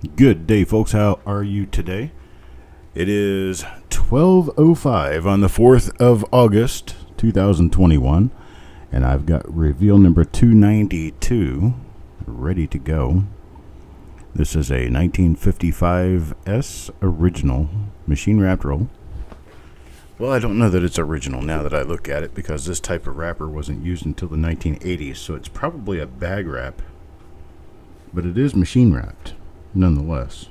Good day, folks. How are you today? It is 12:05 on the 4th of August, 2021, and I've got reveal number 292 ready to go. This is a 1955S original machine wrapped roll. Well, I don't know that it's original now that I look at it, because this type of wrapper wasn't used until the 1980s, so it's probably a bag wrap, but it is machine wrapped nonetheless.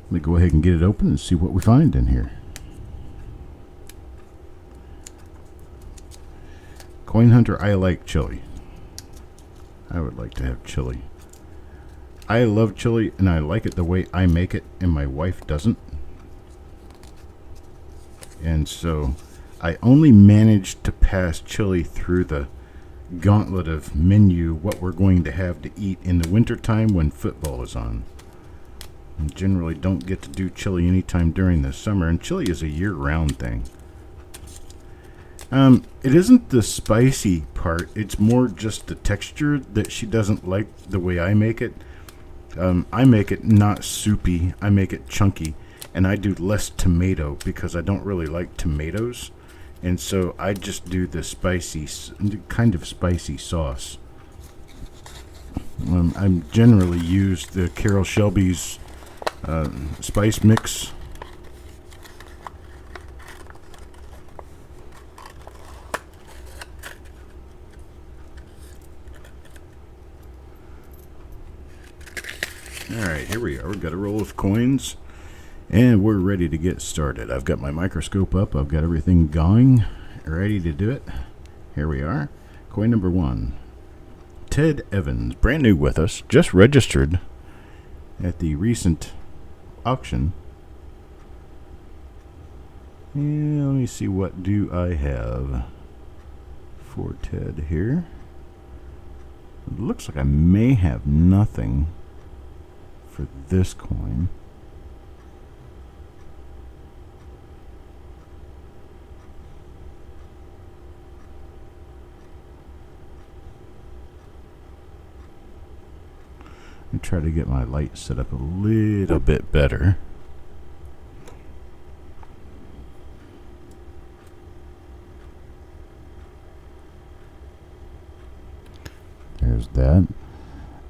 Let me go ahead and get it open and see what we find in here. Coin Hunter, I like chili. I would like to have chili. I love chili, and I like it the way I make it, and my wife doesn't. And so I only managed to pass chili through the gauntlet of menu, what we're going to have to eat in the wintertime when football is on. And generally don't get to do chili anytime during the summer, and chili is a year-round thing. It isn't the spicy part, it's more just the texture that she doesn't like the way I make it. I make it not soupy, I make it chunky, and I do less tomato because I don't really like tomatoes. And so I just do the spicy, kind of spicy sauce. I generally use the Carol Shelby's spice mix. Alright, here we are. We've got a roll of coins, and we're ready to get started. I've got my microscope up. I've got everything going, ready to do it. Here we are. Coin number 1. Ted Evans, brand new with us, just registered at the recent auction. And let me see, what do I have for Ted here? It looks like I may have nothing for this coin. And try to get my light set up a little bit better. There's that.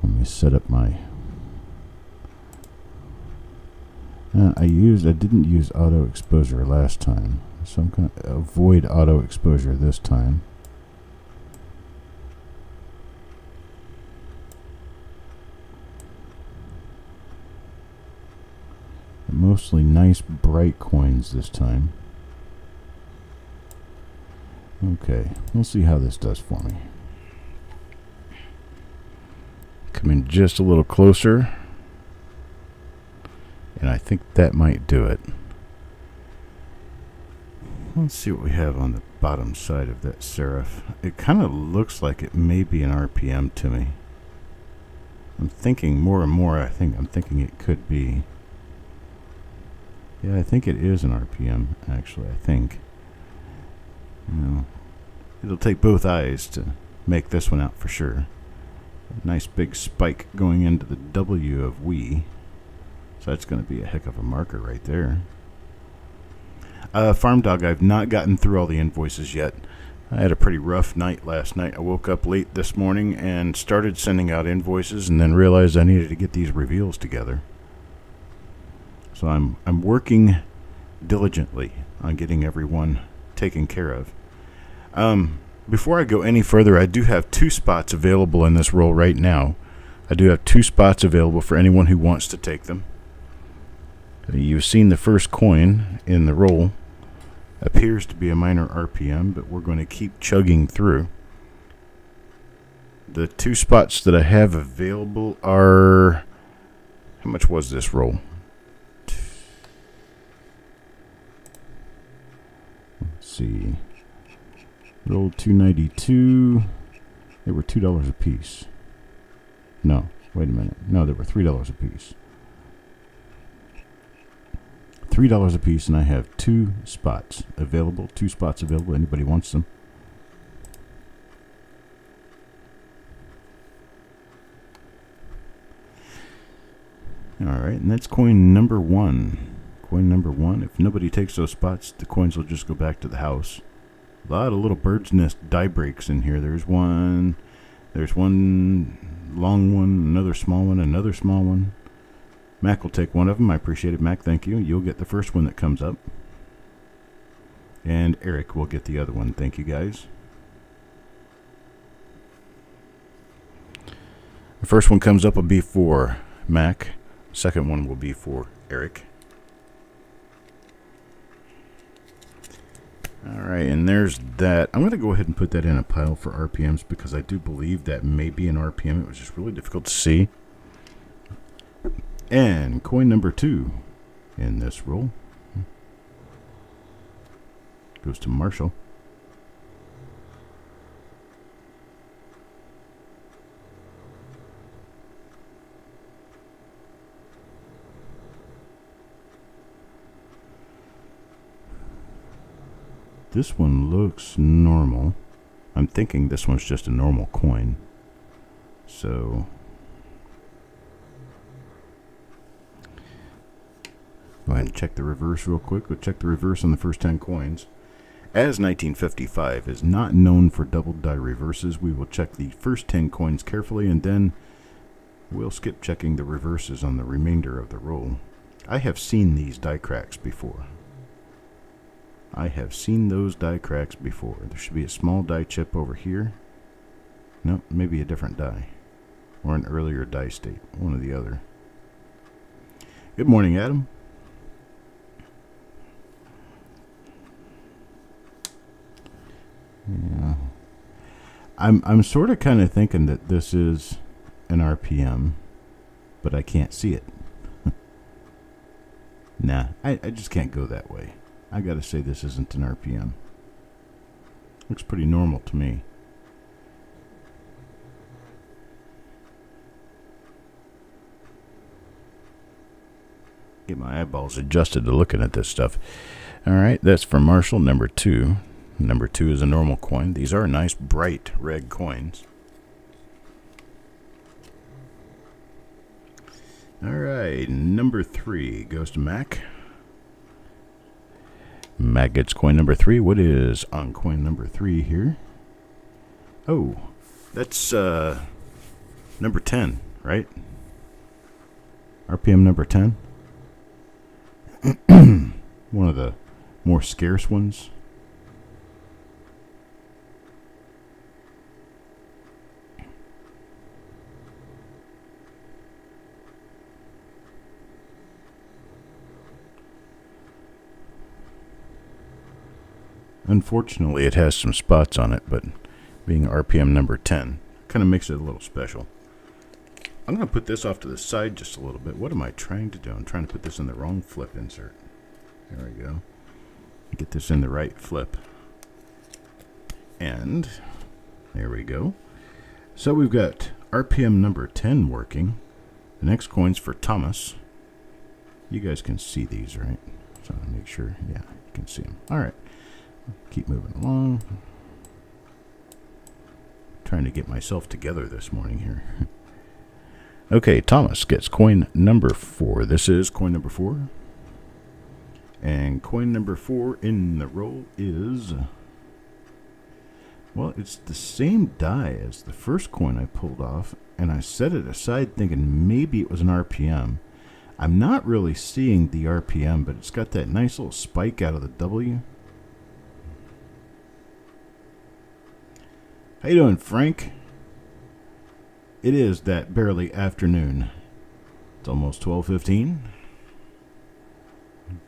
Let me set up my I didn't use auto exposure last time, so I'm going to avoid auto exposure this time. Mostly nice bright coins this time. Okay, we'll see how this does for me. Come in just a little closer, and I think that might do it. Let's see what we have on the bottom side of that serif. It kind of looks like it may be an RPM to me. I'm thinking more and more, I'm thinking it could be. Yeah, I think it is an RPM, actually, I think. You know, it'll take both eyes to make this one out for sure. A nice big spike going into the W of we. So that's going to be a heck of a marker right there. Farm Dog, I've not gotten through all the invoices yet. I had a pretty rough night last night. I woke up late this morning and started sending out invoices, and then realized I needed to get these reveals together. So I'm working diligently on getting everyone taken care of. Before I go any further, I do have 2 spots available in this roll right now. I do have 2 spots available for anyone who wants to take them. You've seen the first coin in the roll. Appears to be a minor RPM, but we're going to keep chugging through. The 2 spots that I have available are... How much was this roll? Let's see. Roll 292. They were $2 a piece. No, wait a minute. No, they were $3 a piece. $3 a piece, and I have 2 spots available. 2 spots available. Anybody wants them? Alright, and that's coin number 1. Coin number 1. If nobody takes those spots, the coins will just go back to the house. A lot of little bird's nest die breaks in here. There's one long one, another small one, another small one. Mac will take one of them. I appreciate it, Mac. Thank you. You'll get the first one that comes up. And Eric will get the other one. Thank you, guys. The first one comes up will be for Mac. Second one will be for Eric. Alright, and there's that. I'm going to go ahead and put that in a pile for RPMs because I do believe that may be an RPM. It was just really difficult to see. And coin number 2 in this roll goes to Marshall. This one looks normal. I'm thinking this one's just a normal coin. So go ahead and check the reverse real quick. We'll check the reverse on the first 10 coins. As 1955 is not known for double die reverses, we will check the first 10 coins carefully and then we'll skip checking the reverses on the remainder of the roll. I have seen these die cracks before. I have seen those die cracks before. There should be a small die chip over here. No, maybe a different die. Or an earlier die state. One or the other. Good morning, Adam. Yeah. I'm sort of kind of thinking that this is an RPM, but I can't see it. Nah, I just can't go that way. I gotta say this isn't an RPM. Looks pretty normal to me. Get my eyeballs adjusted to looking at this stuff. Alright, that's for Marshall, number 2. Number 2 is a normal coin. These are nice, bright red coins. Alright, number 3 goes to Mac. Mac gets coin number 3. What is on coin number 3 here? Oh, that's number 10, right? RPM number 10. One of the more scarce ones. Unfortunately, it has some spots on it, but being RPM number 10 kind of makes it a little special. I'm going to put this off to the side just a little bit. What am I trying to do? I'm trying to put this in the wrong flip insert. There we go. Get this in the right flip. And there we go. So we've got RPM number 10 working. The next coin's for Thomas. You guys can see these, right? So I make sure, yeah, you can see them. All right. Keep moving along. Trying to get myself together this morning here. Okay, Thomas gets coin number 4. This is coin number 4. And coin number 4 in the roll is... well, it's the same die as the first coin I pulled off. And I set it aside thinking maybe it was an RPM. I'm not really seeing the RPM, but it's got that nice little spike out of the W. How you doing, Frank? It is that barely afternoon. It's almost 12:15. I'm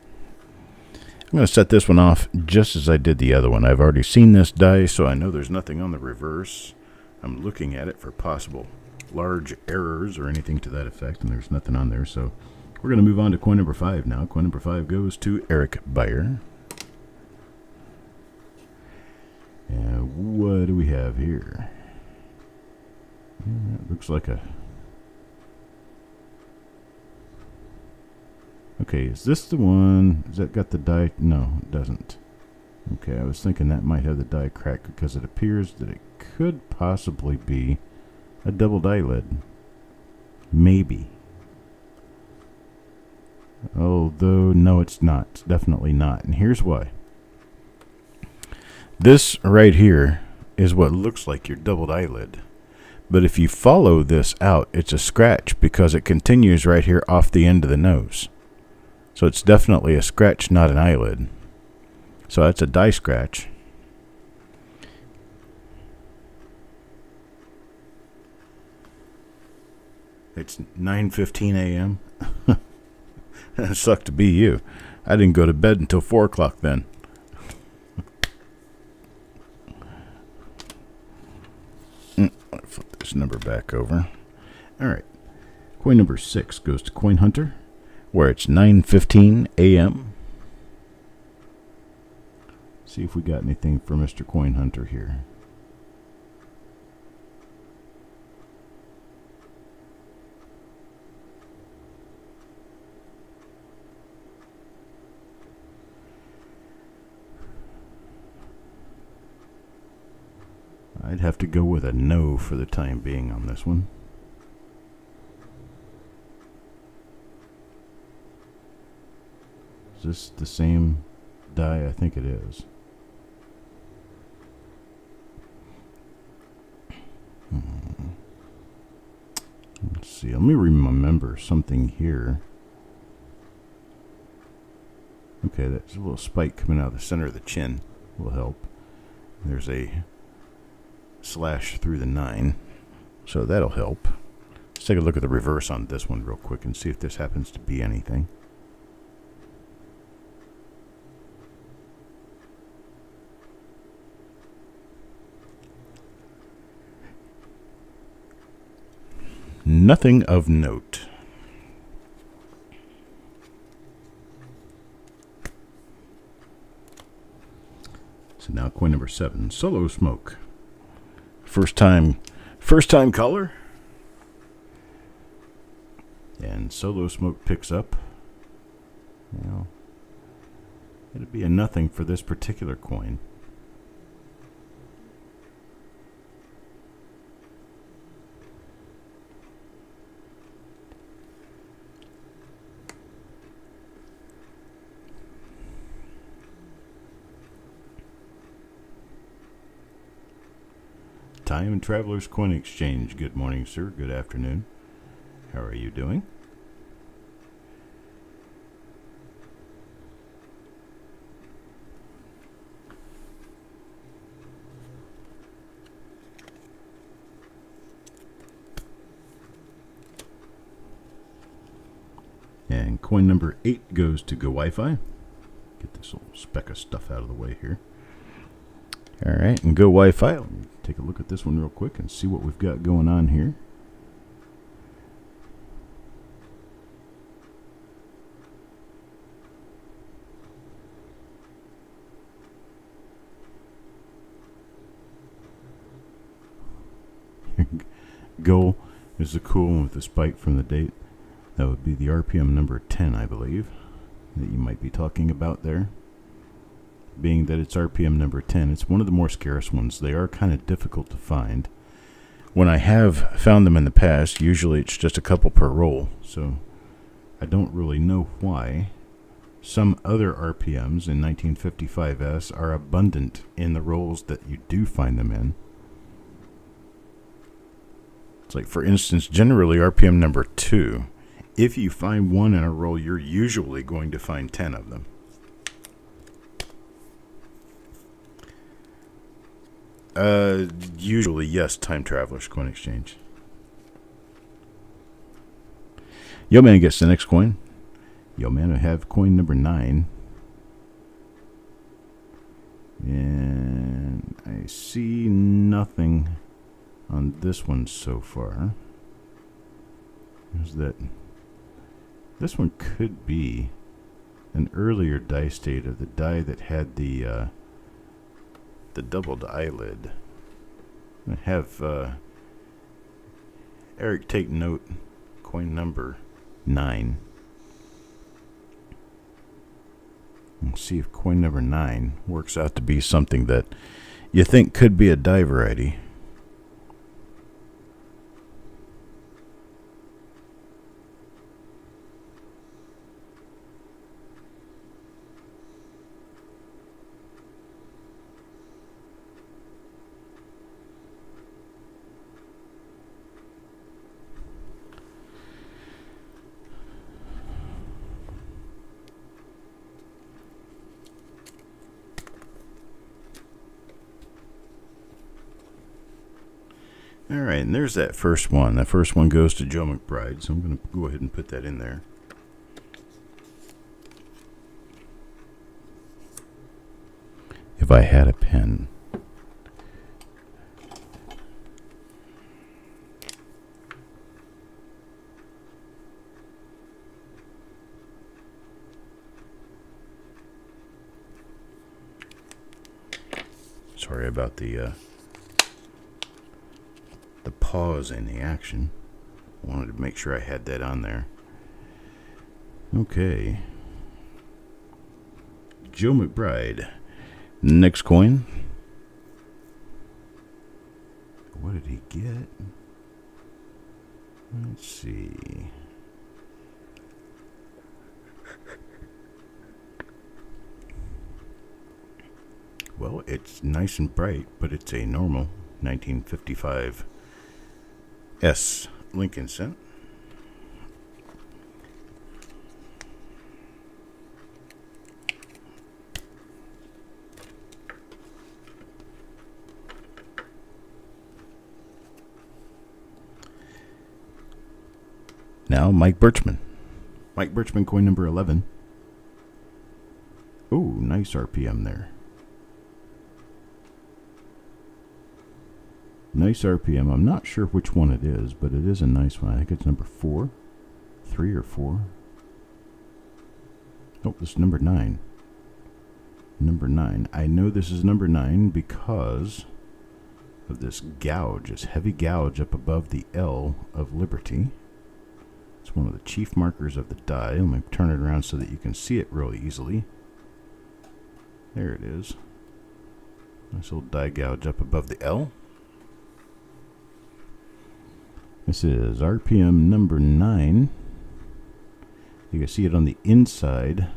going to set this one off just as I did the other one. I've already seen this die, so I know there's nothing on the reverse. I'm looking at it for possible large errors or anything to that effect, and there's nothing on there. So we're going to move on to coin number 5 now. Coin number 5 goes to Eric Beyer. And what do we have here? Yeah, it looks like a... okay, is this the one? Has that got the die? No, it doesn't. Okay, I was thinking that might have the die crack because it appears that it could possibly be a double die lid. Maybe. Although, no, it's not. It's definitely not. And here's why. This right here is what looks like your doubled eyelid. But if you follow this out, it's a scratch because it continues right here off the end of the nose. So it's definitely a scratch, not an eyelid. So that's a die scratch. It's 9:15 a.m. It sucked to be you. I didn't go to bed until 4 o'clock then. Flip this number back over. All right. Coin number 6 goes to Coin Hunter, where it's 9:15 a.m. See if we got anything for Mr. Coin Hunter here. I'd have to go with a no for the time being on this one. Is this the same die? I think it is. Let's see. Let me remember something here. Okay, that's a little spike coming out of the center of the chin. Will help. There's a slash through the 9, so that'll help. Let's take a look at the reverse on this one real quick and see if this happens to be anything. Nothing of note. So now coin number 7, Solo Smoke. First time color. And Solo Smoke picks up. Well, it'd be a nothing for this particular coin. Time and Travelers Coin Exchange. Good morning, sir. Good afternoon. How are you doing? And coin number 8 goes to Go Wi-Fi. Get this little speck of stuff out of the way here. All right, and Go Wi-Fi. Let me take a look at this one real quick and see what we've got going on here. Go is the cool one with the spike from the date. That would be the RPM number 10, I believe, that you might be talking about there. Being that it's RPM number 10, it's one of the more scarce ones. They are kind of difficult to find. When I have found them in the past, usually it's just a couple per roll, so I don't really know why. Some other RPMs in 1955S are abundant in the rolls that you do find them in. It's like, for instance, generally RPM number 2. If you find one in a roll, you're usually going to find 10 of them. Usually, yes, Time Travelers Coin Exchange. Yo Man gets the next coin. Yo Man, I have coin number 9. And I see nothing on this one so far. Is that this one could be an earlier die state of the die that had the doubled eyelid. I have Eric take note, coin number 9. Let's see if coin number 9 works out to be something that you think could be a die variety. All right, and there's that first one. That first one goes to Joe McBride, so I'm going to go ahead and put that in there. If I had a pen. Sorry about the pause in the action. I wanted to make sure I had that on there. Okay. Joe McBride. Next coin. What did he get? Let's see. Well, it's nice and bright, but it's a normal 1955 S Lincoln cent. Now, Mike Birchman. Mike Birchman coin number 11. Ooh, nice RPM there. Nice RPM. I'm not sure which one it is, but it is a nice one. I think it's number 4. 3 or 4. Oh, this is number 9. Number 9. I know this is number 9 because of this gouge. This heavy gouge up above the L of Liberty. It's one of the chief markers of the die. Let me turn it around so that you can see it really easily. There it is. Nice little die gouge up above the L. This is RPM number 9. You can see it on the inside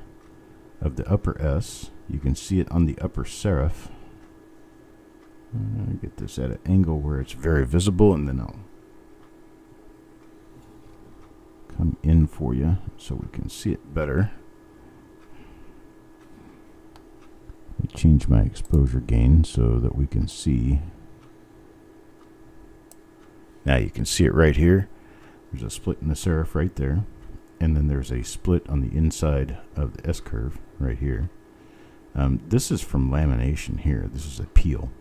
of the upper S. You can see it on the upper serif. I'll get this at an angle where it's very visible, and then I'll come in for you so we can see it better. Let me change my exposure gain so that we can see. Now you can see it right here. There's a split in the serif right there. And then there's a split on the inside of the S-curve right here. This is from lamination here. This is a peel.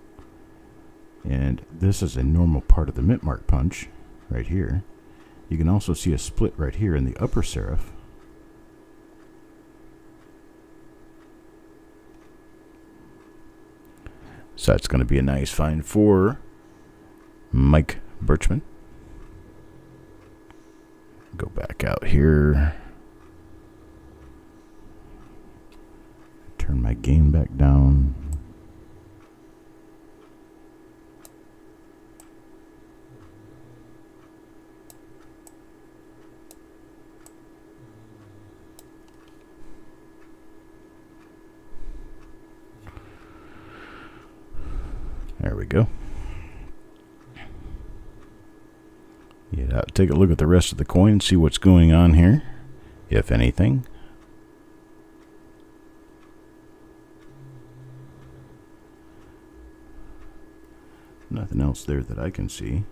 And this is a normal part of the mint mark punch right here. You can also see a split right here in the upper serif. So that's going to be a nice find for Mike Birchman. Go back out here. Turn my gain back down. There we go. Yeah, take a look at the rest of the coin, see what's going on here, if anything. Nothing else there that I can see.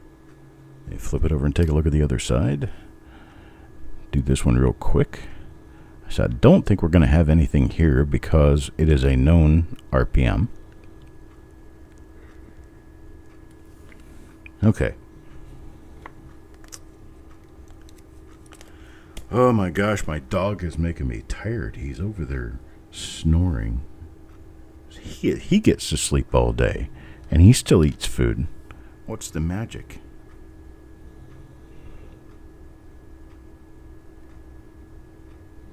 Okay, flip it over and take a look at the other side. Do this one real quick. So I don't think we're going to have anything here because it is a known RPM. Okay. Oh my gosh, my dog is making me tired. He's over there snoring. He gets to sleep all day, and he still eats food. What's the magic?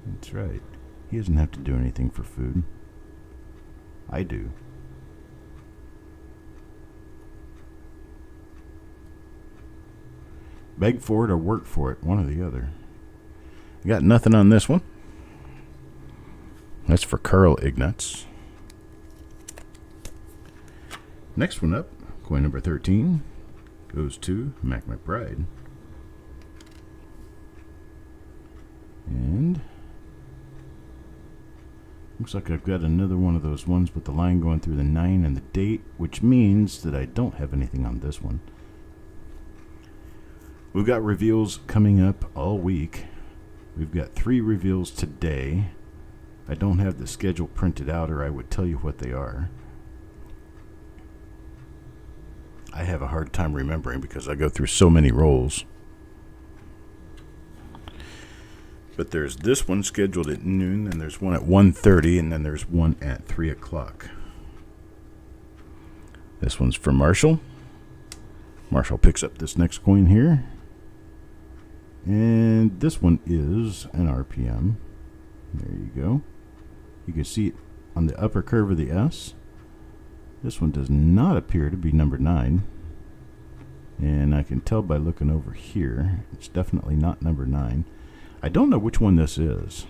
That's right. He doesn't have to do anything for food. I do. Beg for it or work for it, one or the other. Got nothing on this one. That's for Carl Ignatz. Next one up, coin number 13, goes to Mac McBride. And looks like I've got another one of those ones with the line going through the 9 and the date, which means that I don't have anything on this one. We've got reveals coming up all week. We've got 3 reveals today. I don't have the schedule printed out, or I would tell you what they are. I have a hard time remembering because I go through so many rolls. But there's this one scheduled at noon, and there's one at 1:30, and then there's one at 3 o'clock. This one's for Marshall. Marshall picks up this next coin here. And this one is an RPM. There you go. You can see it on the upper curve of the S. This one does not appear to be number 9. And I can tell by looking over here, it's definitely not number 9. I don't know which one this is.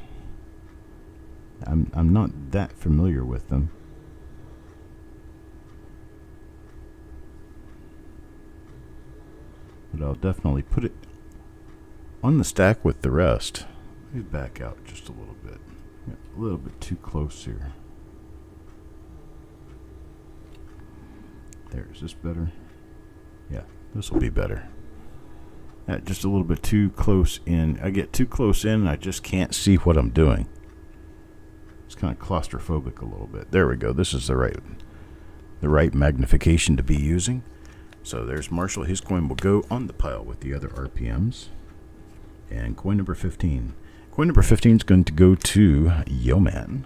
I'm not that familiar with them. But I'll definitely put it on the stack with the rest. Let me back out just a little bit. A little bit too close here. There, is this better? Yeah, this will be better. Just a little bit too close in. I get too close in and I just can't see what I'm doing. It's kind of claustrophobic a little bit. There we go. This is the right magnification to be using. So there's Marshall. His coin will go on the pile with the other RPMs. And coin number 15. Coin number 15 is going to go to Yeoman.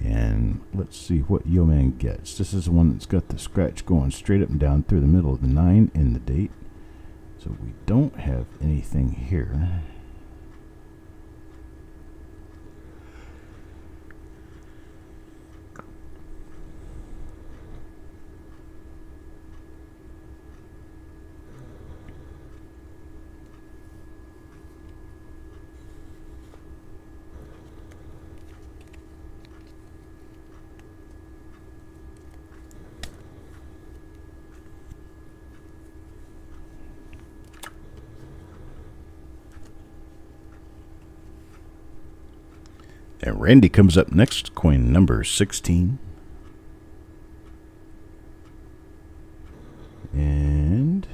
And let's see what Yeoman gets. This is the one that's got the scratch going straight up and down through the middle of the 9 in the date. So we don't have anything here. And Randy comes up next, coin number 16. And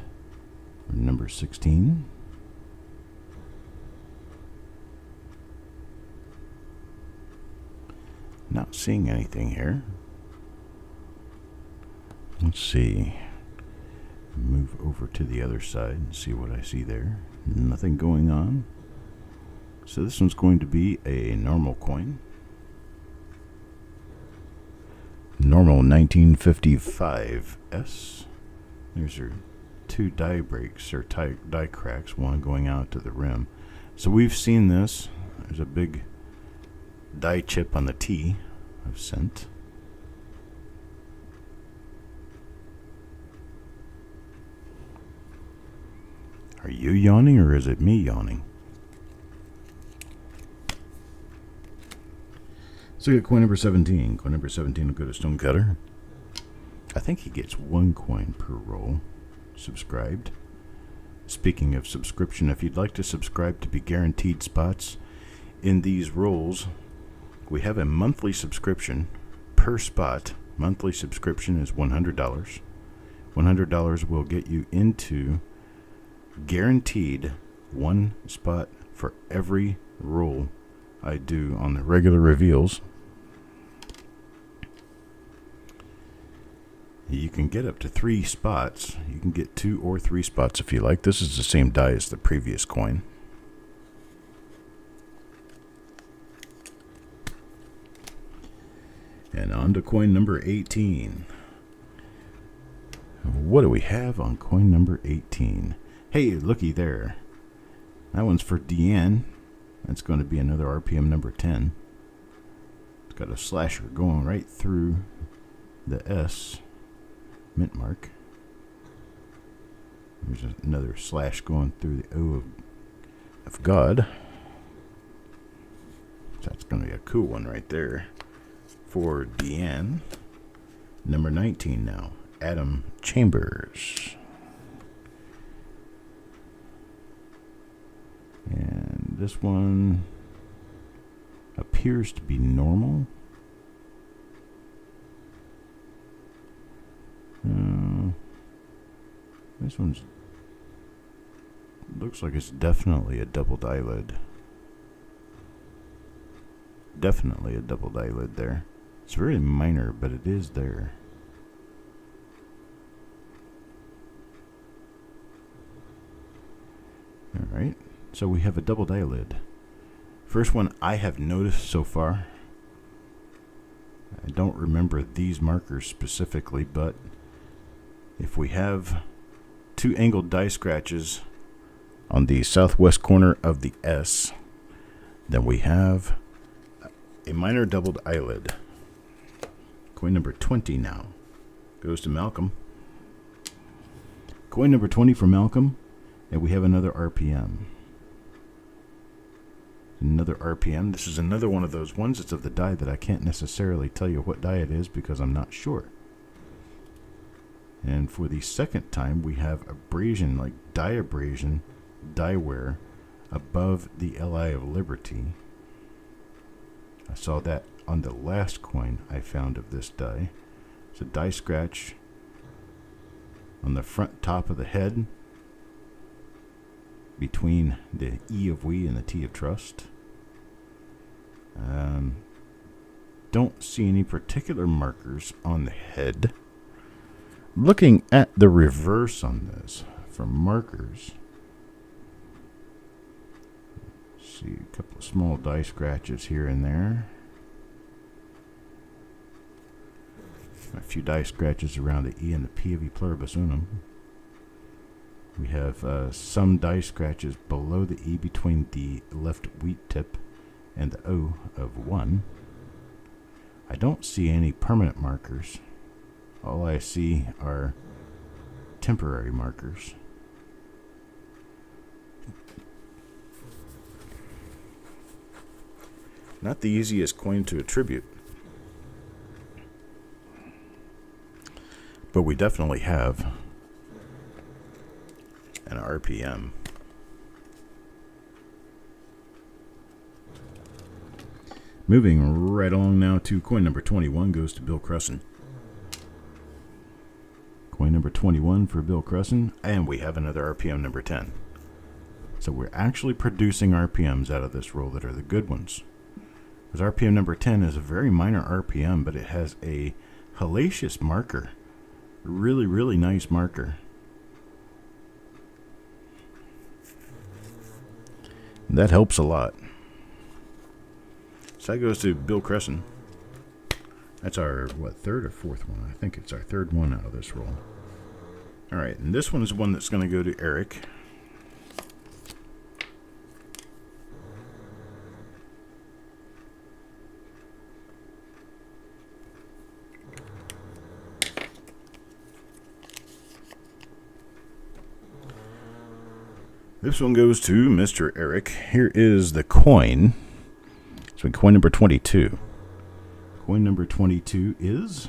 number 16. Not seeing anything here. Let's see. Move over to the other side and see what I see there. Nothing going on. So this one's going to be a normal coin. Normal 1955 S. There's your 2 die breaks or die cracks, one going out to the rim. So we've seen this. There's a big die chip on the T I've sent. Are you yawning or is it me yawning? So we got coin number 17. Coin number 17 will go to Stonecutter. I think he gets 1 coin per roll. Subscribed. Speaking of subscription, if you'd like to subscribe to be guaranteed spots in these rolls, we have a monthly subscription per spot. Monthly subscription is $100. $100 will get you into guaranteed 1 spot for every roll I do on the regular reveals. You can get up to 3 spots. You can get 2 or 3 spots if you like. This is the same die as the previous coin. And on to coin number 18. What do we have on coin number 18? Hey, looky there. That one's for Deanne. That's going to be another RPM number 10. It's got a slasher going right through the S mint mark. There's another slash going through the O of God. So that's going to be a cool one right there for Deanne. Number 19 now, Adam Chambers. And this one appears to be normal. This one's Looks like it's definitely a doubled eyelid. Definitely a doubled eyelid there. It's very minor, but it is there. Alright, so we have a doubled eyelid. First one I have noticed so far. I don't remember these markers specifically, but if we have two angled die scratches on the southwest corner of the S, then we have a minor doubled eyelid. Coin number 20 now goes to Malcolm. Coin number 20 for Malcolm, and we have another RPM. Another RPM. This is another one of those ones. It's of the die that I can't necessarily tell you what die it is because I'm not sure. And for the second time, we have abrasion, like die abrasion, die wear above the LI of Liberty. I saw that on the last coin I found of this die. It's a die scratch on the front top of the head between the E of we and the T of trust. Don't see any particular markers on the head. Looking at the reverse on this for markers, see a couple of small die scratches here and there. A few die scratches around the E and the P of E pluribus unum. We have some die scratches below the E between the left wheat tip and the O of 1. I don't see any permanent markers. All I see are temporary markers. Not the easiest coin to attribute, but we definitely have an RPM. Moving right along now to coin number 21 goes to Bill Crusson. Coin number 21 for Bill Crusson, and we have another RPM number 10. So we're actually producing RPMs out of this roll that are the good ones. Because RPM number 10 is a very minor RPM, but it has a hellacious marker. Really, really nice marker. That helps a lot. So that goes to Bill Crusson. That's our, third or fourth one? I think it's our third one out of this roll. Alright, and this one's one that's going to go to Eric. This one goes to Mr. Eric. Here is the coin. So coin number 22. Coin number 22 is...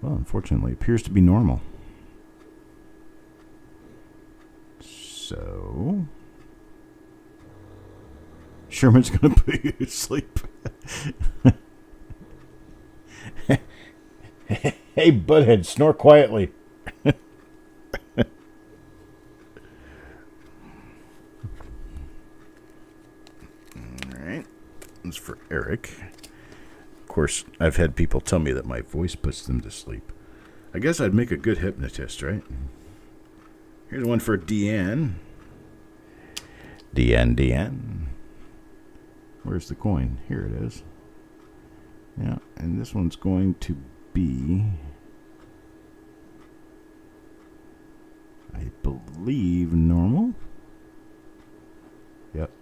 well, unfortunately, it appears to be normal. So... Sherman's going to put you to sleep. Hey, butthead, snore quietly. Alright, that's for Eric. Of course, I've had people tell me that my voice puts them to sleep. I guess I'd make a good hypnotist, right? Here's one for Deanne. Deanne. Where's the coin? Here it is. Yeah, and this one's going to be, I believe, normal. Yep,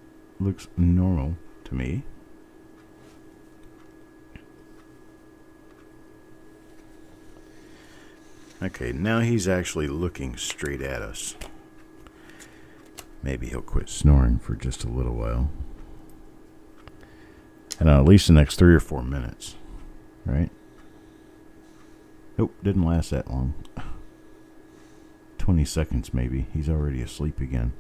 looks normal to me. Okay, now he's actually looking straight at us. Maybe he'll quit snoring for just a little while. And at least the next 3 or 4 minutes, right? Nope, didn't last that long. 20 seconds maybe. He's already asleep again.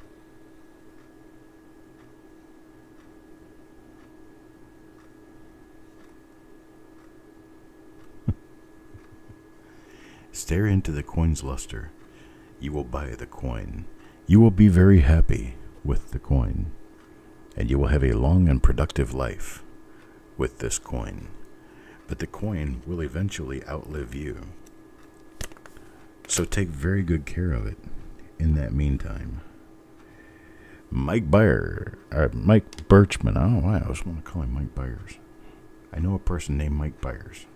Stare into the coin's luster. You will buy the coin. You will be very happy with the coin. And you will have a long and productive life with this coin. But the coin will eventually outlive you. So take very good care of it in that meantime. Mike Birchman. I don't know why I always want to call him Mike Byers. I know a person named Mike Byers.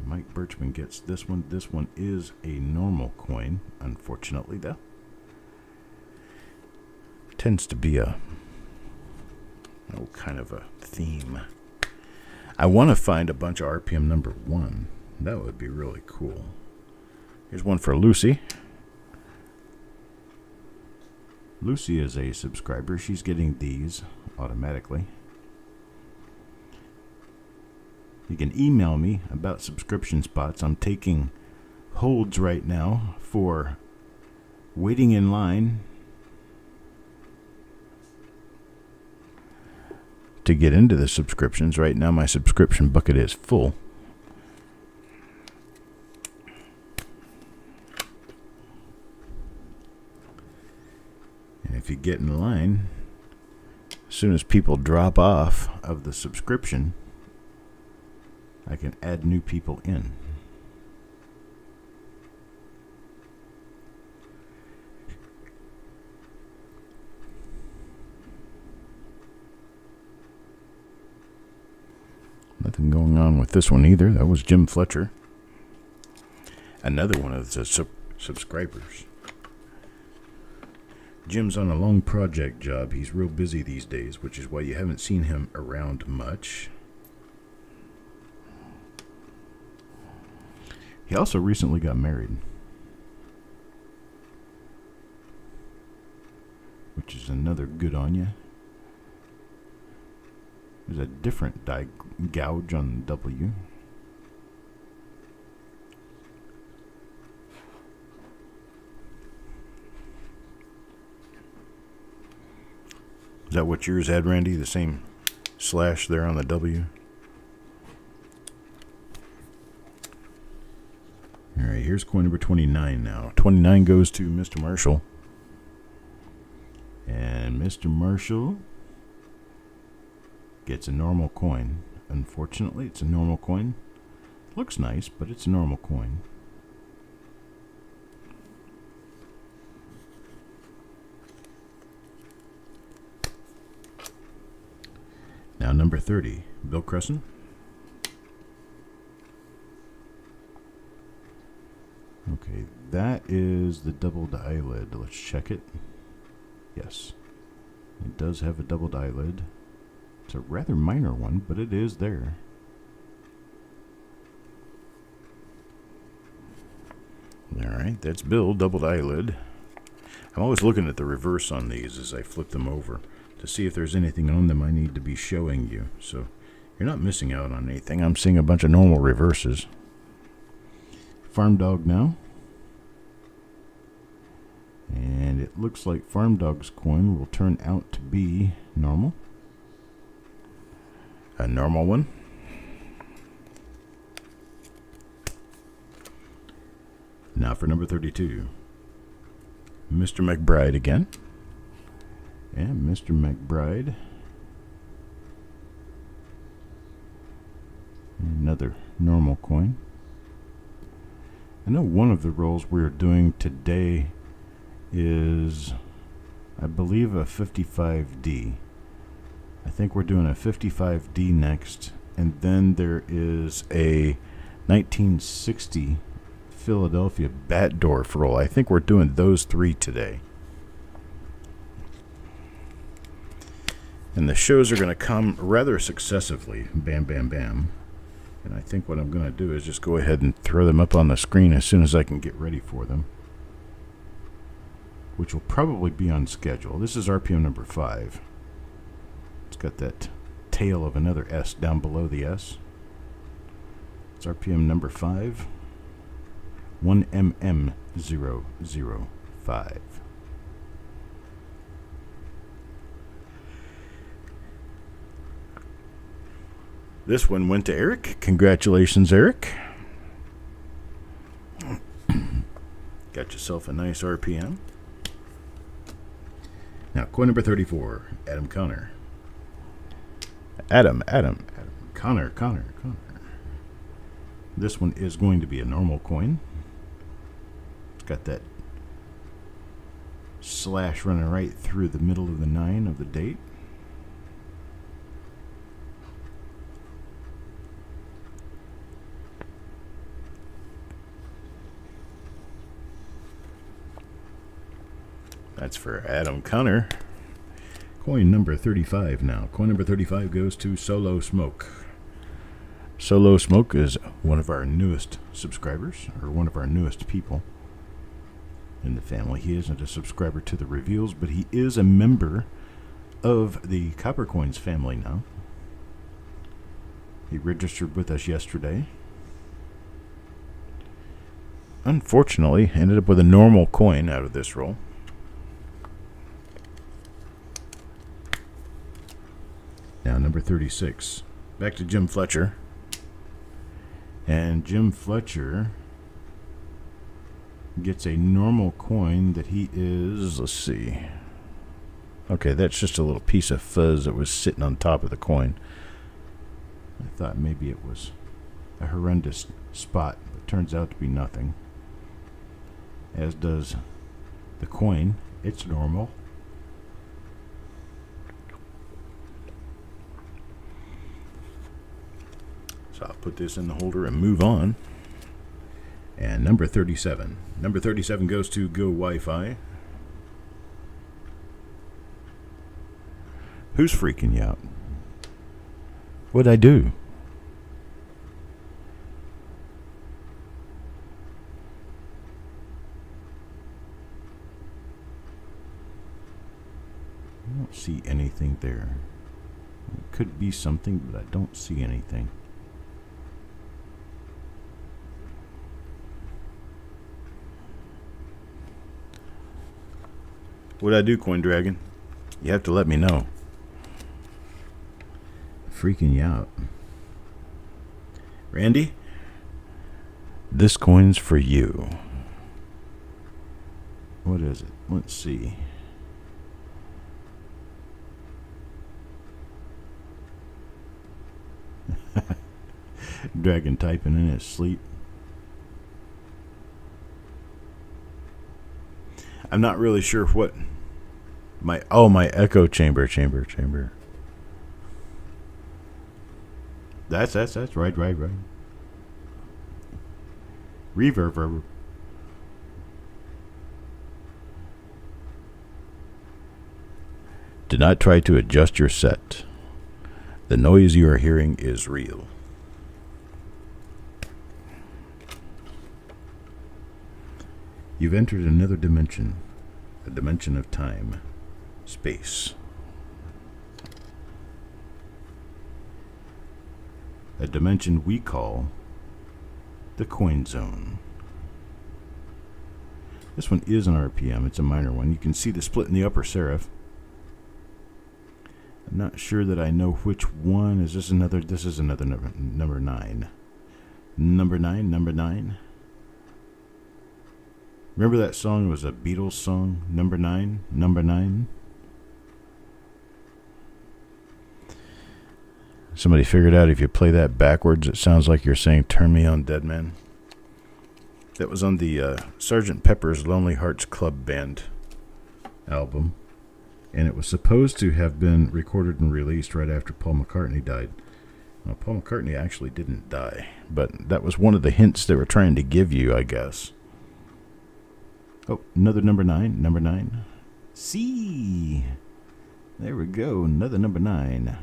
Mike Birchman gets this one. This one is a normal coin, unfortunately, though. Tends to be a kind of a theme. I want to find a bunch of RPM number 1. That would be really cool. Here's one for Lucy. Lucy is a subscriber. She's getting these automatically. You can email me about subscription spots. I'm taking holds right now for waiting in line to get into the subscriptions. Right now my subscription bucket is full. And if you get in line, as soon as people drop off of the subscription, I can add new people in. Nothing going on with this one either. That was Jim Fletcher. Another one of the subscribers. Jim's on a long project job. He's real busy these days, which is why you haven't seen him around much. He also recently got married, which is another good on you. There's a different gouge on the W. Is that what yours had, Randy? The same slash there on the W? All right, here's coin number 29 now. 29 goes to Mr. Marshall. And Mr. Marshall gets a normal coin. Unfortunately, it's a normal coin. Looks nice, but it's a normal coin. Now number 30, Bill Crescent. Okay, that is the doubled eyelid. Let's check it. Yes, it does have a doubled eyelid. It's a rather minor one, but it is there. Alright, that's Bill, doubled eyelid. I'm always looking at the reverse on these as I flip them over to see if there's anything on them I need to be showing you. So you're not missing out on anything. I'm seeing a bunch of normal reverses. Farm Dog now. And it looks like Farm Dog's coin will turn out to be normal. A normal one. Now for number 32. Mr. McBride again. And Mr. McBride. Another normal coin. I know one of the rolls we're doing today is, I believe, a 55D. I think we're doing a 55D next, and then there is a 1960 Philadelphia Batdorf roll. I think we're doing those 3 today. And the shows are going to come rather successively, bam, bam, bam. And I think what I'm going to do is just go ahead and throw them up on the screen as soon as I can get ready for them, which will probably be on schedule. This is RPM number 5. It's got that tail of another S down below the S. It's RPM number 5. 1MM005. This one went to Eric. Congratulations, Eric. Got yourself a nice RPM. Now, coin number 34, Adam Connor. Adam. Connor. This one is going to be a normal coin. It's got that slash running right through the middle of the 9 of the date. That's for Adam Connor. Coin number 35 now. Coin number 35 goes to Solo Smoke. Solo Smoke is one of our newest subscribers, or one of our newest people in the family. He isn't a subscriber to the reveals, but he is a member of the Copper Coins family now. He registered with us yesterday. Unfortunately, ended up with a normal coin out of this roll. Now, number 36. Back to Jim Fletcher. And Jim Fletcher gets a normal coin that he is, let's see. Okay, that's just a little piece of fuzz that was sitting on top of the coin. I thought maybe it was a horrendous spot, but turns out to be nothing. As does the coin. It's normal. So I'll put this in the holder and move on. And number 37. Number 37 goes to Go Wi-Fi. Who's freaking you out? What'd I do? I don't see anything there. It could be something, but I don't see anything. What'd I do, Coin Dragon? You have to let me know. Freaking you out. Randy? This coin's for you. What is it? Let's see. Dragon typing in his sleep. I'm not really sure what my echo chamber. That's right. Reverb. Do not try to adjust your set. The noise you are hearing is real. You've entered another dimension, a dimension of time, space. A dimension we call the coin zone. This one is an RPM. It's a minor one. You can see the split in the upper serif. I'm not sure that I know which one. Is this another? This is another number 9. Number 9. Remember that song? It was a Beatles song, Number 9. Somebody figured out if you play that backwards, it sounds like you're saying, "Turn me on, dead man." That was on the Sgt. Pepper's Lonely Hearts Club Band album. And it was supposed to have been recorded and released right after Paul McCartney died. Well, Paul McCartney actually didn't die, but that was one of the hints they were trying to give you, I guess. Oh, another number 9. See, there we go, another number 9.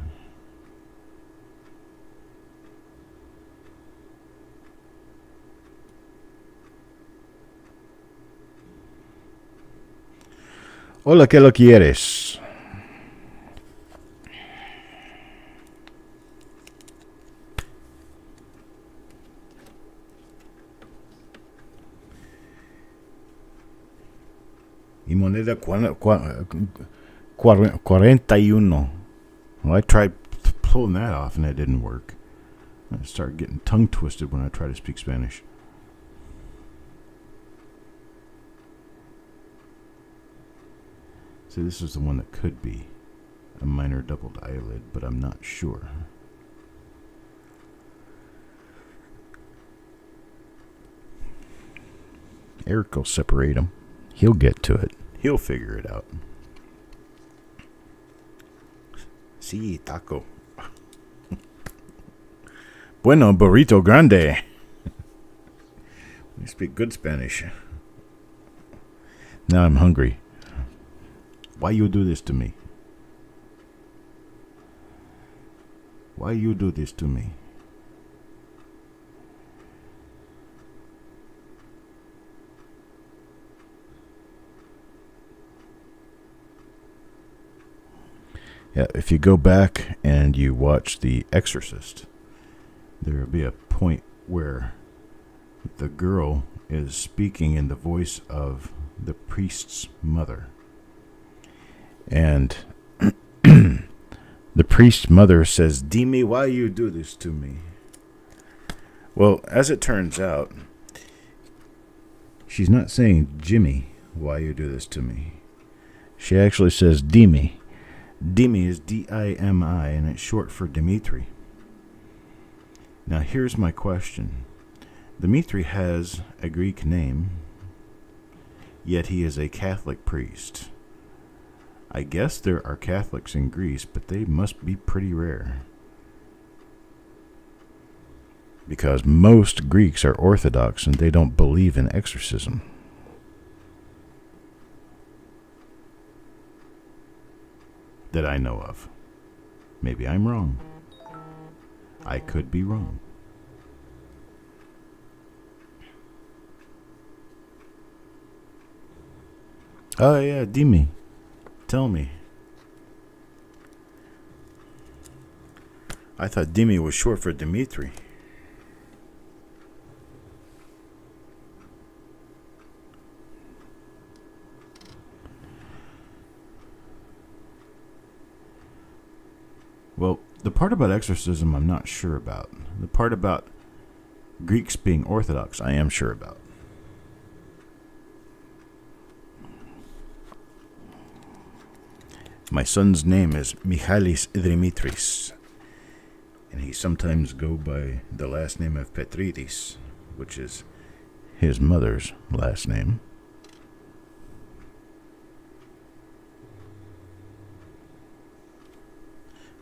Hola, ¿qué lo quieres? Y moneda 41. Well, I tried pulling that off and that didn't work. I start getting tongue twisted when I try to speak Spanish. So this is the one that could be a minor doubled eyelid, but I'm not sure. Eric will separate them. He'll get to it. He'll figure it out. Sí, taco. Bueno, burrito grande. You speak good Spanish. Now I'm hungry. Why you do this to me? Why you do this to me? Yeah, if you go back and you watch The Exorcist, there will be a point where the girl is speaking in the voice of the priest's mother. And the priest's mother says, "Dime, why you do this to me?" Well, as it turns out, she's not saying, "Jimmy, why you do this to me?" She actually says, "Dime." Dime is D-I-M-I, and it's short for Dimitri. Now, here's my question. Dimitri has a Greek name, yet he is a Catholic priest. I guess there are Catholics in Greece, but they must be pretty rare. Because most Greeks are Orthodox and they don't believe in exorcism. That I know of. Maybe I'm wrong. I could be wrong. Oh yeah, Dimi. Tell me. I thought Dimi was short for Dimitri. Well, the part about exorcism I'm not sure about. The part about Greeks being Orthodox I am sure about. My son's name is Michalis Dimitris, and he sometimes go by the last name of Petridis, which is his mother's last name.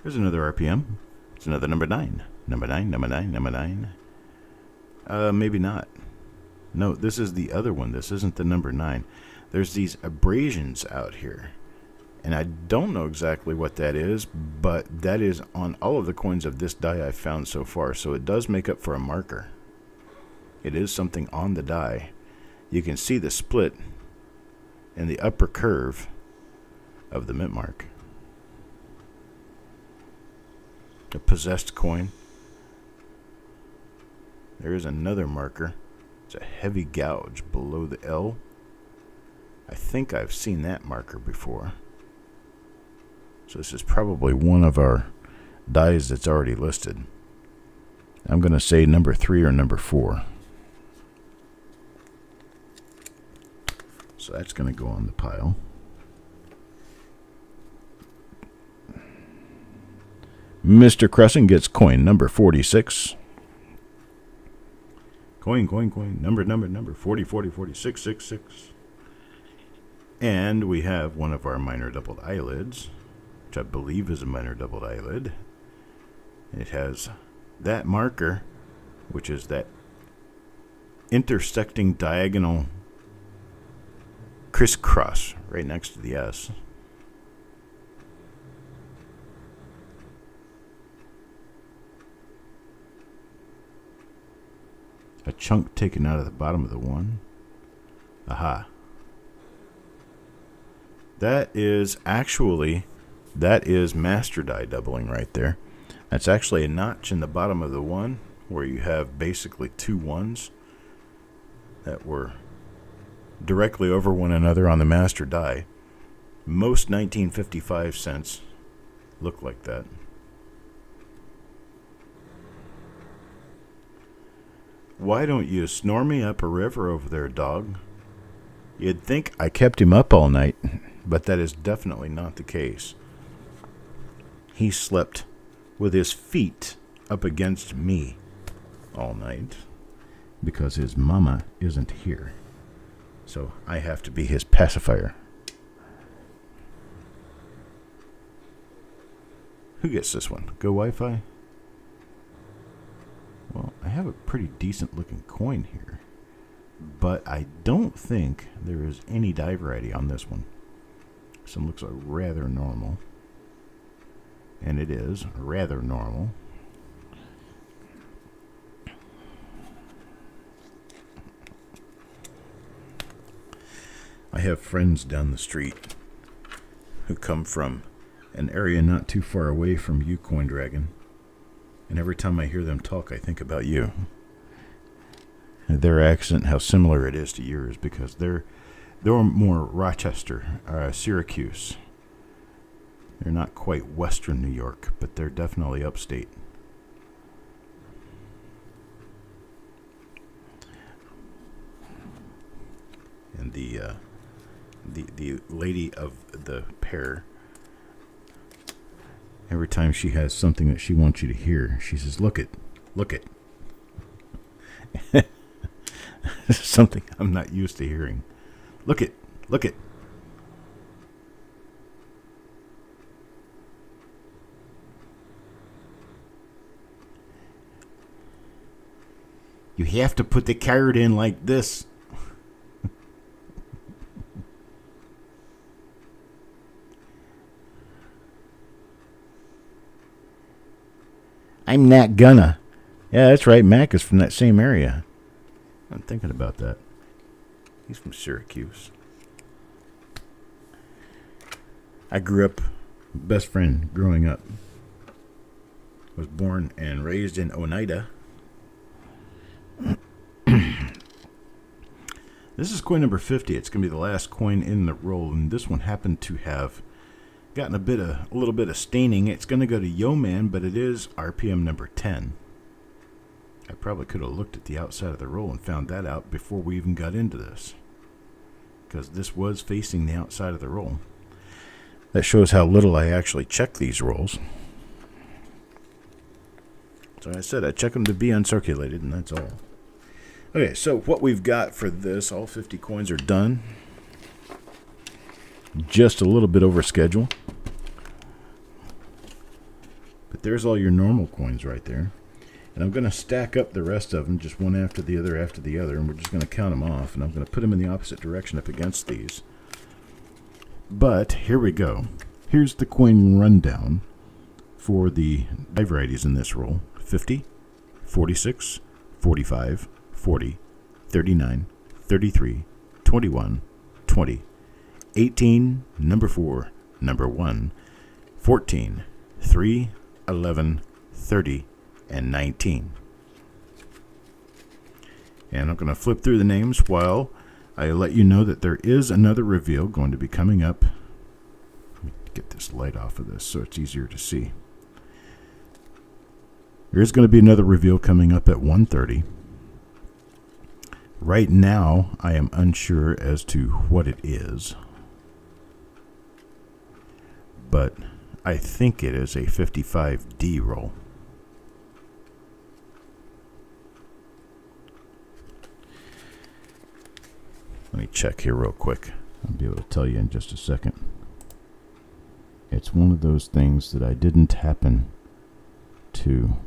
There's another RPM. It's another number 9. Number 9, number 9, number 9. Maybe not. No, this is the other one. This isn't the number 9. There's these abrasions out here. And I don't know exactly what that is, but that is on all of the coins of this die I've found so far. So it does make up for a marker. It is something on the die. You can see the split in the upper curve of the mint mark. A possessed coin. There is another marker. It's a heavy gouge below the L. I think I've seen that marker before. So this is probably one of our dies that's already listed. I'm going to say number 3 or number 4. So that's going to go on the pile. Mr. Crescent gets coin number 46. Coin. Number 40, 46, 6. And we have one of our minor doubled eyelids, which I believe is a minor doubled eyelid. It has that marker, which is that intersecting diagonal crisscross right next to the S. A chunk taken out of the bottom of the 1. Aha. That is master die doubling right there. That's actually a notch in the bottom of the 1 where you have basically 2 1s that were directly over one another on the master die. Most 1955 cents look like that. Why don't you snore me up a river over there, dog? You'd think I kept him up all night, but that is definitely not the case. He slept with his feet up against me all night because his mama isn't here. So I have to be his pacifier. Who gets this one? Go Wi-Fi? Well, I have a pretty decent looking coin here, but I don't think there is any die variety on this one. This one looks like rather normal. And it is rather normal. I have friends down the street who come from an area not too far away from you, Coin Dragon. And every time I hear them talk, I think about you. Their accent, how similar it is to yours, because they're more Rochester, Syracuse. They're not quite Western New York, but they're definitely upstate. And the lady of the pair, every time she has something that she wants you to hear, she says, "Look it, look it." Something I'm not used to hearing. Look it, look it. You have to put the card in like this. I'm not gonna. Yeah, that's right. Mac is from that same area. I'm thinking about that. He's from Syracuse. I grew up, best friend growing up. Was born and raised in Oneida. This is coin number 50. It's going to be the last coin in the roll, and this one happened to have gotten a little bit of staining. It's going to go to Yo Man, but it is RPM number 10. I probably could have looked at the outside of the roll and found that out before we even got into this, because this was facing the outside of the roll. That shows how little I actually check these rolls. So I said I check them to be uncirculated, and that's all. Okay, so what we've got for this, all 50 coins are done. Just a little bit over schedule. But there's all your normal coins right there. And I'm going to stack up the rest of them, just one after the other, and we're just going to count them off. And I'm going to put them in the opposite direction up against these. But here we go. Here's the coin rundown for the die varieties in this roll. 50, 46, 45, 40, 39, 33, 21, 20, 18, number 4, number 1, 14, 3, 11, 30, and 19. And I'm going to flip through the names while I let you know that there is another reveal going to be coming up. Let me get this light off of this so it's easier to see. There is going to be another reveal coming up at 1:30. Right now, I am unsure as to what it is, but I think it is a 55D roll. Let me check here real quick. I'll be able to tell you in just a second. It's one of those things that I didn't happen to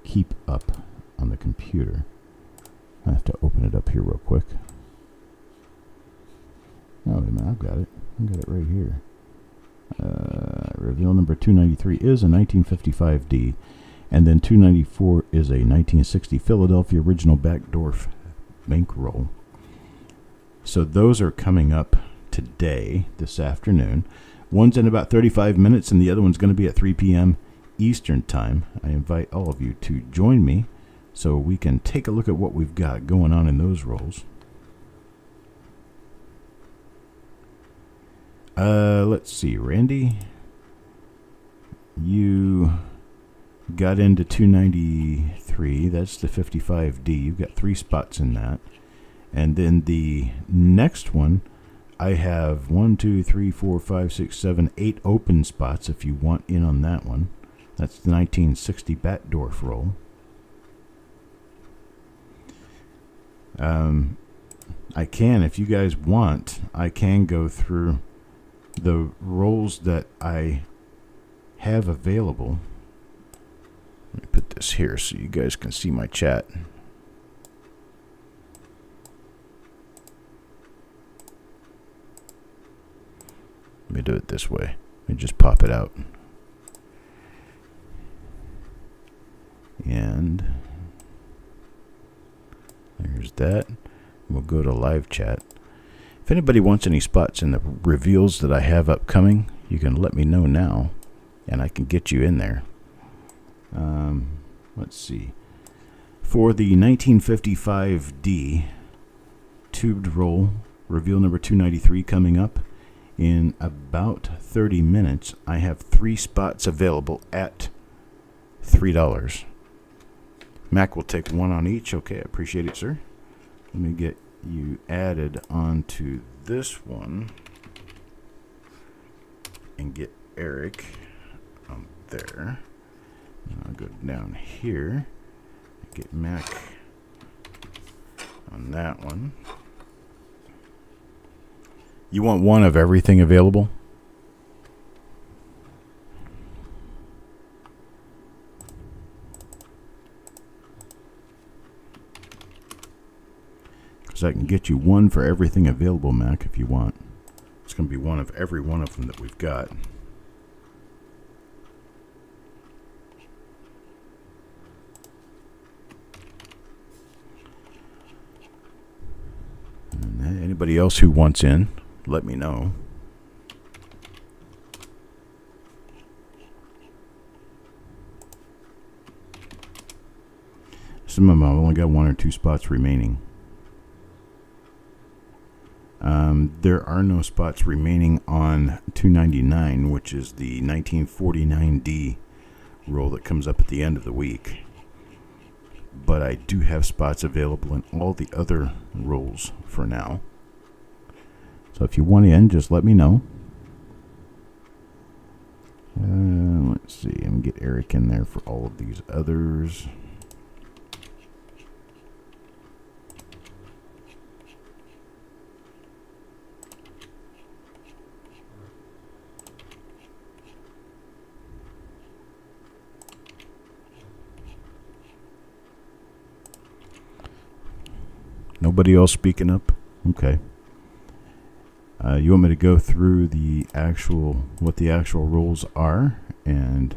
keep up on the computer. I have to open it up here real quick. Oh, wait a minute, I've got it. I've got it right here. Reveal number 293 is a 1955D, and then 294 is a 1960 Philadelphia original backdoor bankroll. So those are coming up today, this afternoon. One's in about 35 minutes, and the other one's going to be at 3 p.m. Eastern Time. I invite all of you to join me so we can take a look at what we've got going on in those rolls. Let's see, Randy, you got into 293 293. That's the 55D. You've got 3 spots in that. And then the next one, I have 1, 2, 3, 4, 5, 6, 7, 8 open spots if you want in on that one. That's the 1960 Batdorf roll. I can, if you guys want, I can go through the rolls that I have available. Let me put this here so you guys can see my chat. Let me do it this way. Let me just pop it out. And there's that. We'll go to live chat. If anybody wants any spots in the reveals that I have upcoming, you can let me know now, and I can get you in there. Let's see. For the 1955D tubed roll, reveal number 293 coming up in about 30 minutes, I have 3 spots available at $3. Mac will take 1 on each. Okay, I appreciate it, sir. Let me get you added onto this one and get Eric on there. And I'll go down here and get Mac on that one. You want one of everything available? Because I can get you one for everything available, Mac, if you want. It's going to be one of every one of them that we've got. And anybody else who wants in, let me know. Some of them I've only got 1 or 2 spots remaining. There are no spots remaining on 299, which is the 1949D roll that comes up at the end of the week. But I do have spots available in all the other rolls for now. So if you want in, just let me know. Let's see. I'm going to get Eric in there for all of these others. Nobody else speaking up? Okay. You want me to go through the actual, what the actual rules are, and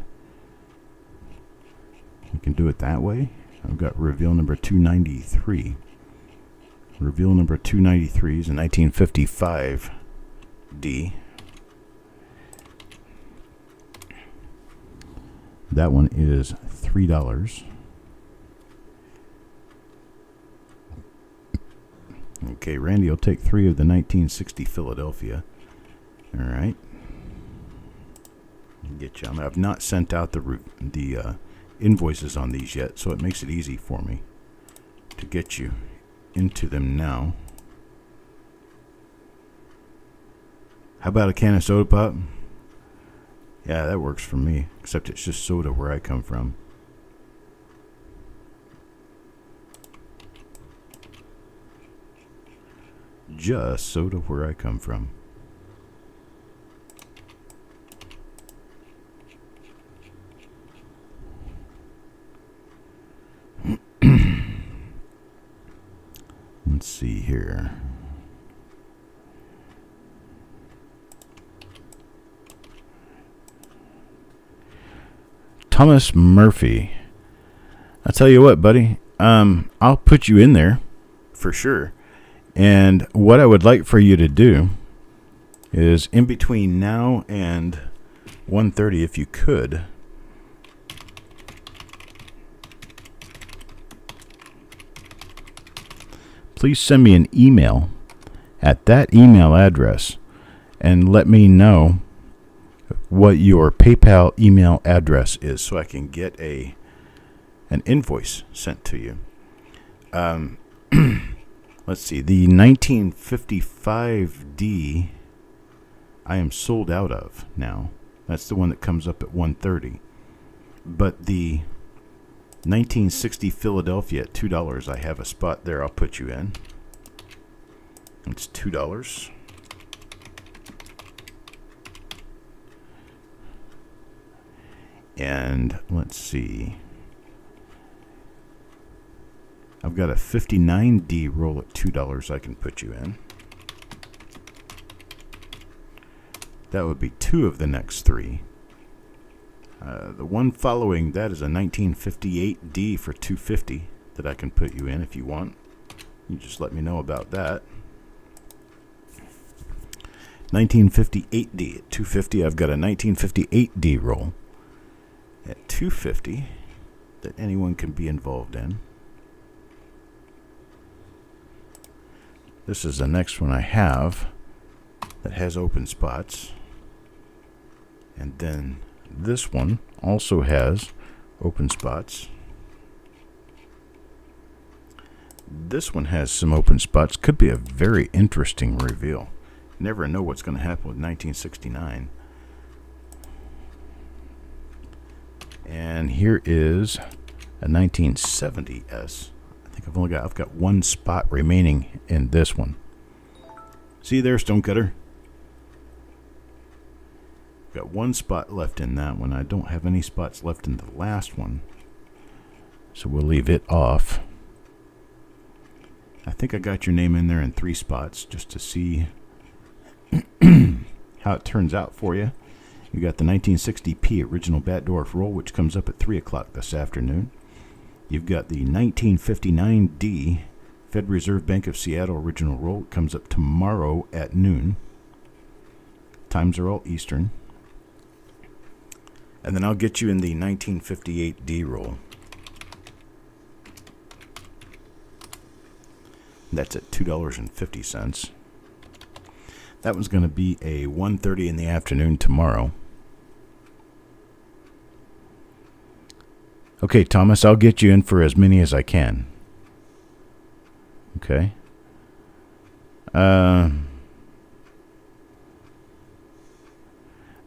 we can do it that way. I've got reveal number 293. Reveal number 293 is a 1955D. That one is $3. Okay, Randy will take 3 of the 1960 Philadelphia. All right. Get you. I've not sent out the invoices on these yet, so it makes it easy for me to get you into them now. How about a can of soda pop? Yeah, that works for me, except it's just soda where I come from. Just soda where I come from. Let's see here. Thomas Murphy. I'll tell you what, buddy. I'll put you in there for sure. And what I would like for you to do is in between now and 1:30, if you could, please send me an email at that email address and let me know what your PayPal email address is so I can get a an invoice sent to you. Let's see. The 1955D I am sold out of now. That's the one that comes up at $130. But the 1960 Philadelphia at $2, I have a spot there I'll put you in. It's $2. And let's see. I've got a 59D roll at $2 I can put you in. That would be 2 of the next 3. The one following that is a 1958D for $250 that I can put you in if you want. You just let me know about that. 1958D at $250. I've got a 1958D roll at $250 that anyone can be involved in. This is the next one I have that has open spots. And then this one also has open spots. This one has some open spots. Could be a very interesting reveal. Never know what's going to happen with 1969. And here is a 1970S. I think I've got one spot remaining in this one. See there, Stonecutter? Got one spot left in that one. I don't have any spots left in the last one, so we'll leave it off. I think I got your name in there in 3 spots just to see how it turns out for you. You got the 1960P original Batdorf roll, which comes up at 3 o'clock this afternoon. You've got the 1959D Fed Reserve Bank of Seattle original roll. It comes up tomorrow at noon. Times are all Eastern. And then I'll get you in the 1958D roll. That's at $2.50. That one's going to be a 1:30 in the afternoon tomorrow. Okay, Thomas, I'll get you in for as many as I can. Okay.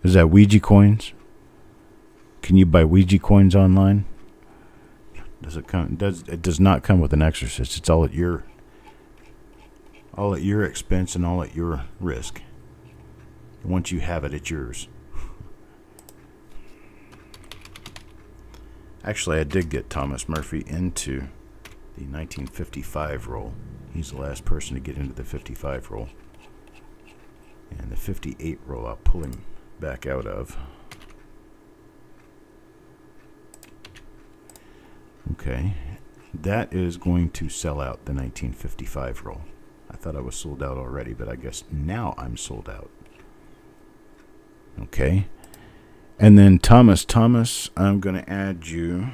Is that Ouija coins? Can you buy Ouija coins online? Does it come? It does not come with an exorcist. It's all at your expense and all at your risk. Once you have it, it's yours. Actually, I did get Thomas Murphy into the 1955 roll. He's the last person to get into the 55 roll. And the 58 roll, I'll pull him back out of. Okay, that is going to sell out the 1955 roll. I thought I was sold out already, but I guess now I'm sold out. Okay, and then Thomas, I'm going to add you.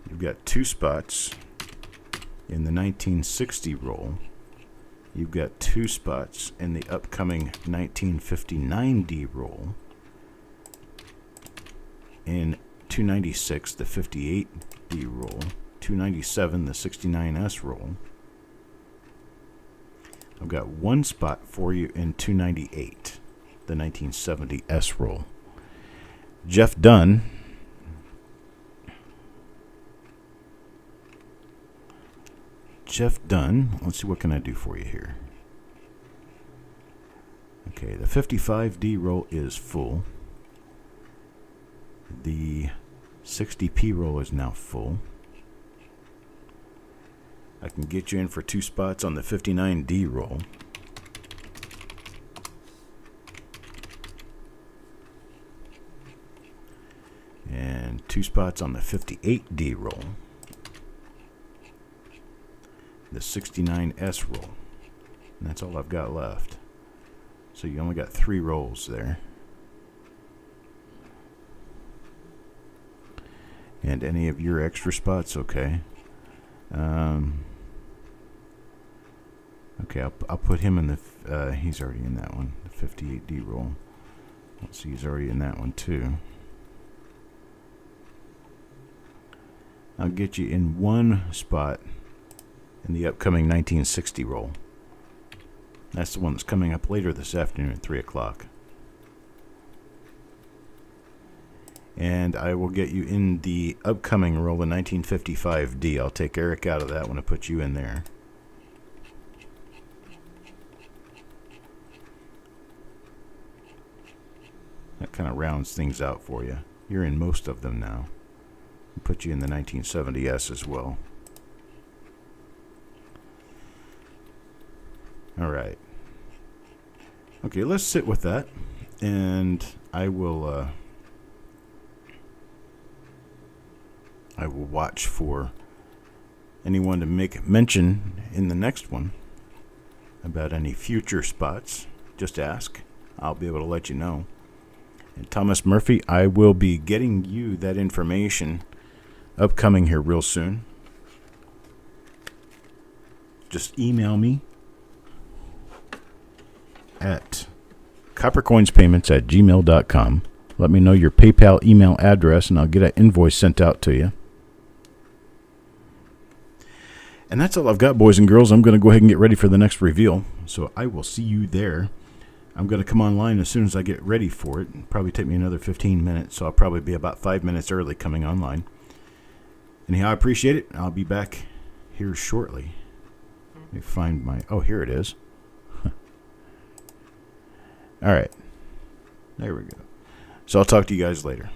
You've got 2 spots in the 1960 roll. You've got 2 spots in the upcoming 1959D roll. In 296, the 58D roll. 297, the 69S roll. I've got 1 spot for you in 298, the 1970S roll. Jeff Dunn. Let's see, what can I do for you here? Okay, the 55D roll is full. The 60P roll is now full. I can get you in for 2 spots on the 59D roll. And 2 spots on the 58D roll. The 69S roll. And that's all I've got left. So you only got 3 rolls there. And any of your extra spots, okay. Okay, I'll put him in the. He's already in that one, the 58D roll. Let's see, he's already in that one too. I'll get you in one spot in the upcoming 1960 roll. That's the one that's coming up later this afternoon at 3 o'clock. And I will get you in the upcoming roll, the 1955D. I'll take Eric out of that one and put you in there. That kind of rounds things out for you. You're in most of them now. I'll put you in the 1970S as well. All right. Okay, let's sit with that, and I will watch for anyone to make mention in the next one about any future spots. Just ask. I'll be able to let you know. And Thomas Murphy, I will be getting you that information upcoming here real soon. Just email me at coppercoinspayments@gmail.com. Let me know your PayPal email address, and I'll get an invoice sent out to you. And that's all I've got, boys and girls. I'm going to go ahead and get ready for the next reveal. So I will see you there. I'm going to come online as soon as I get ready for it. It'll probably take me another 15 minutes, so I'll probably be about 5 minutes early coming online. Anyhow, I appreciate it. I'll be back here shortly. Let me find my... Oh, here it is. All right. There we go. So I'll talk to you guys later.